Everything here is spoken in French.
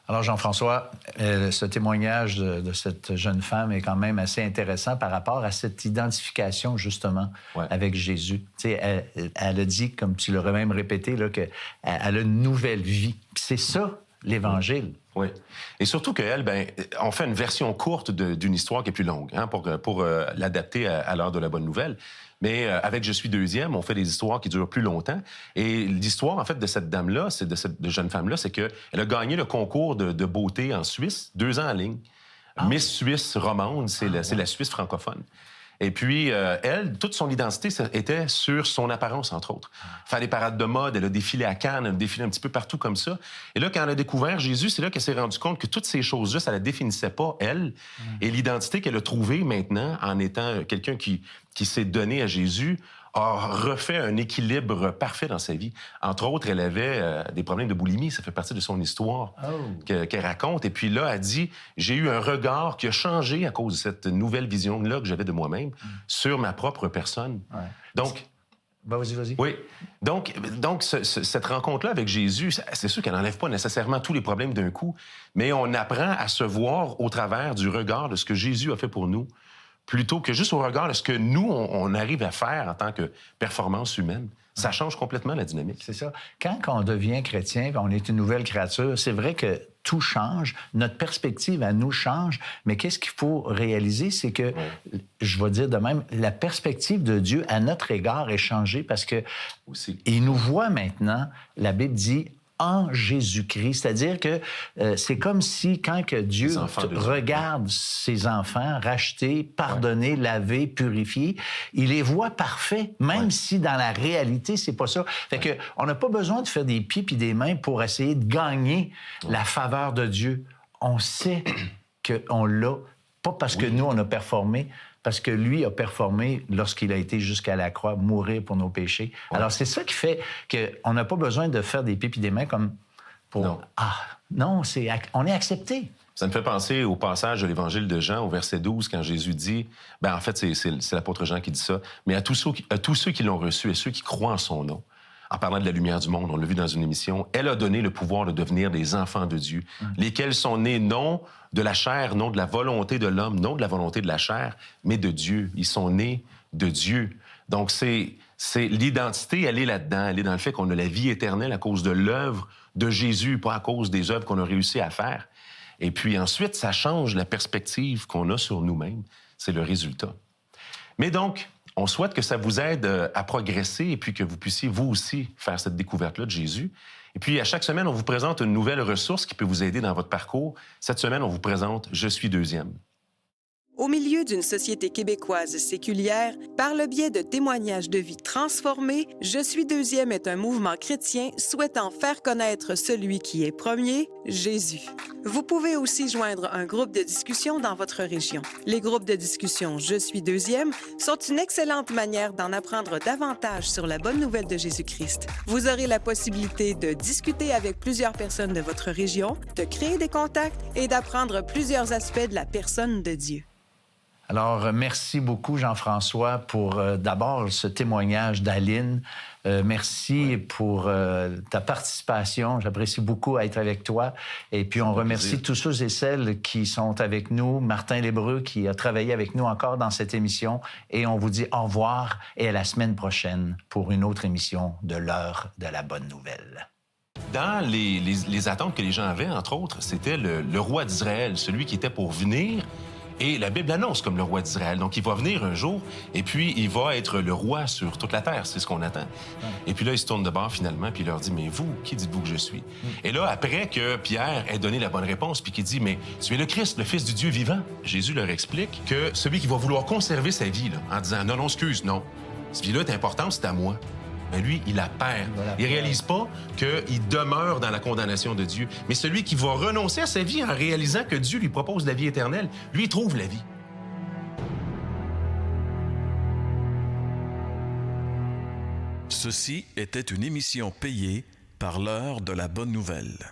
Alors, Jean-François, ce témoignage de cette jeune femme est quand même assez intéressant par rapport à cette identification, justement, avec Jésus. Tu sais, elle a dit, comme tu l'aurais même répété, là, qu'elle a une nouvelle vie. Puis c'est ça, l'Évangile. Oui. Et surtout qu'elle, on fait une version courte d'une histoire qui est plus longue, hein, pour l'adapter à l'heure de la bonne nouvelle. Mais avec Je suis deuxième, on fait des histoires qui durent plus longtemps. Et l'histoire, en fait, de cette dame-là, de cette jeune femme-là, c'est qu'elle a gagné le concours de beauté en Suisse, 2 ans en ligne. Miss Suisse romande, c'est la Suisse francophone. Et puis, elle, toute son identité était sur son apparence, entre autres. Faire des parades de mode, elle a défilé à Cannes, elle a défilé un petit peu partout comme ça. Et là, quand elle a découvert Jésus, c'est là qu'elle s'est rendue compte que toutes ces choses-là, ça la définissait pas, elle. Et l'identité qu'elle a trouvée maintenant, en étant quelqu'un qui s'est donné à Jésus, a refait un équilibre parfait dans sa vie. Entre autres, elle avait des problèmes de boulimie. Ça fait partie de son histoire qu'elle raconte. Et puis là, elle dit, j'ai eu un regard qui a changé à cause de cette nouvelle vision-là que j'avais de moi-même sur ma propre personne. Ouais. Donc... Vas-y. Oui. Donc cette rencontre-là avec Jésus, c'est sûr qu'elle n'enlève pas nécessairement tous les problèmes d'un coup, mais on apprend à se voir au travers du regard de ce que Jésus a fait pour nous, plutôt que juste au regard de ce que nous, on arrive à faire en tant que performance humaine. Ça change complètement la dynamique. C'est ça. Quand on devient chrétien, on est une nouvelle créature, c'est vrai que tout change, notre perspective à nous change, mais qu'est-ce qu'il faut réaliser, c'est que, je vais dire de même, la perspective de Dieu à notre égard est changée parce que il nous voit maintenant, la Bible dit, en Jésus-Christ. C'est-à-dire que c'est comme si, quand que Dieu regarde ses enfants rachetés, pardonnés, lavés, purifiés, il les voit parfaits, même si dans la réalité, c'est pas ça. Fait que on n'a pas besoin de faire des pieds puis des mains pour essayer de gagner la faveur de Dieu. On sait qu'on l'a, pas parce que nous, on a performé, parce que lui a performé lorsqu'il a été jusqu'à la croix, mourir pour nos péchés. Ouais. Alors, c'est ça qui fait qu'on n'a pas besoin de faire des pieds et des mains comme pour... Non. On est accepté. Ça me fait penser au passage de l'Évangile de Jean, au verset 12, quand Jésus dit... en fait, c'est l'apôtre Jean qui dit ça. Mais à tous ceux qui l'ont reçu et ceux qui croient en son nom, en parlant de la lumière du monde, on l'a vu dans une émission, elle a donné le pouvoir de devenir des enfants de Dieu, lesquels sont nés non de la chair, non de la volonté de l'homme, non de la volonté de la chair, mais de Dieu. Ils sont nés de Dieu. Donc, c'est l'identité, elle est là-dedans. Elle est dans le fait qu'on a la vie éternelle à cause de l'œuvre de Jésus, pas à cause des œuvres qu'on a réussi à faire. Et puis ensuite, ça change la perspective qu'on a sur nous-mêmes. C'est le résultat. Mais donc, on souhaite que ça vous aide à progresser et puis que vous puissiez, vous aussi, faire cette découverte-là de Jésus. Et puis, à chaque semaine, on vous présente une nouvelle ressource qui peut vous aider dans votre parcours. Cette semaine, on vous présente « Je suis deuxième ». Au milieu d'une société québécoise séculière, par le biais de témoignages de vie transformés, Je suis deuxième est un mouvement chrétien souhaitant faire connaître celui qui est premier, Jésus. Vous pouvez aussi joindre un groupe de discussion dans votre région. Les groupes de discussion Je suis deuxième sont une excellente manière d'en apprendre davantage sur la bonne nouvelle de Jésus-Christ. Vous aurez la possibilité de discuter avec plusieurs personnes de votre région, de créer des contacts et d'apprendre plusieurs aspects de la personne de Dieu. Alors, merci beaucoup, Jean-François, pour d'abord ce témoignage d'Aline. Merci pour ta participation. J'apprécie beaucoup être avec toi. Et puis, on remercie tous ceux et celles qui sont avec nous. Martin Lébreux, qui a travaillé avec nous encore dans cette émission. Et on vous dit au revoir et à la semaine prochaine pour une autre émission de l'heure de la bonne nouvelle. Dans les attentes que les gens avaient, entre autres, c'était le roi d'Israël, celui qui était pour venir. Et la Bible annonce comme le roi d'Israël. Donc, il va venir un jour, et puis il va être le roi sur toute la terre. C'est ce qu'on attend. Et puis là, il se tourne de bord finalement, puis il leur dit, mais vous, qui dites-vous que je suis? Et là, après que Pierre ait donné la bonne réponse, puis qu'il dit, mais tu es le Christ, le Fils du Dieu vivant, Jésus leur explique que celui qui va vouloir conserver sa vie, là, en disant, non, excuse, non, cette vie-là est importante, c'est à moi. Mais lui, il la perd. Il réalise pas qu'il demeure dans la condamnation de Dieu. Mais celui qui va renoncer à sa vie en réalisant que Dieu lui propose la vie éternelle, lui, il trouve la vie. Ceci était une émission payée par l'heure de la bonne nouvelle.